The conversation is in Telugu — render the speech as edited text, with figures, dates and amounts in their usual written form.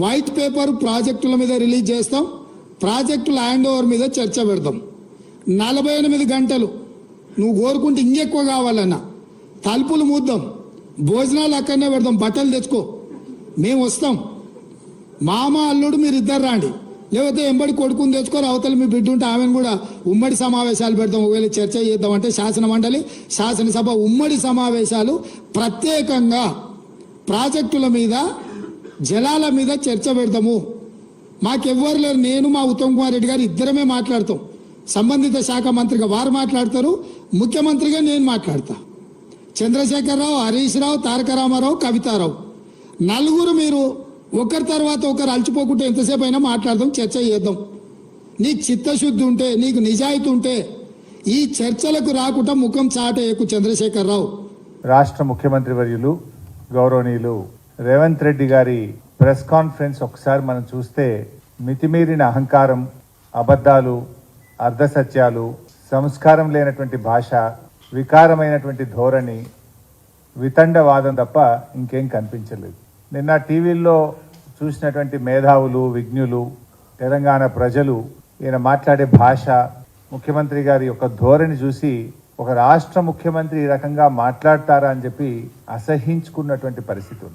వైట్ పేపర్ ప్రాజెక్టుల మీద రిలీజ్ చేస్తాం, ప్రాజెక్టుల హ్యాండ్ ఓవర్ మీద చర్చ పెడతాం. 48 గంటలు నువ్వు కోరుకుంటే ఇంకెక్కువ కావాలన్నా తలుపులు మూద్దాం, భోజనాలు అక్కడనే పెడదాం, బట్టలు తెచ్చుకో, మేము వస్తాం. మామ అల్లుడు మీరు ఇద్దరు రాండి, లేకపోతే ఎంబడి కొడుకుని తెచ్చుకొని అవతల మీ బిడ్డ ఉంటే ఆమెను కూడా ఉమ్మడి సమావేశాలు పెడతాం. ఒకవేళ చర్చ చేద్దామంటే శాసన మండలి శాసనసభ ఉమ్మడి సమావేశాలు ప్రత్యేకంగా ప్రాజెక్టుల మీద జలాల మీద చర్చ పెడతాము. మాకెవ్వరు లేరు, నేను మా ఉత్తమ్ కుమార్ రెడ్డి గారు ఇద్దరమే మాట్లాడతాం. సంబంధిత శాఖ మంత్రిగా వారు మాట్లాడతారు, ముఖ్యమంత్రిగా నేను మాట్లాడతా. చంద్రశేఖరరావు, హరీష్ రావు, తారక రామారావు, కవితారావు నలుగురు మీరు ఒకరి తర్వాత ఒకరు అలసిపోకుంటే ఎంతసేపు అయినా మాట్లాడదాం, చర్చ చేద్దాం. నీకు చిత్తశుద్ధి ఉంటే, నీకు నిజాయితీ ఉంటే ఈ చర్చలకు రాకుండా ముఖం చాటేయకు చంద్రశేఖరరావు. రాష్ట్ర ముఖ్యమంత్రి వర్యులు గౌరవనీయులు రేవంత్ రెడ్డి గారి ప్రెస్ కాన్ఫరెన్స్ ఒకసారి మనం చూస్తే మితిమీరిన అహంకారం, అబద్ధాలు, అర్ధసత్యాలు, సంస్కారం లేనటువంటి భాష, వికారమైనటువంటి ధోరణి, వితండవాదం తప్ప ఇంకేం కనిపించలేదు. నిన్న టీవీల్లో చూసినటువంటి మేధావులు, విజ్ఞులు, తెలంగాణ ప్రజలు ఈయన మాట్లాడే భాష, ముఖ్యమంత్రి గారి యొక్క ధోరణి చూసి ఒక రాష్ట్ర ముఖ్యమంత్రి ఈ రకంగా మాట్లాడతారా అని చెప్పి అసహించుకున్నటువంటి పరిస్థితి ఉన్నది.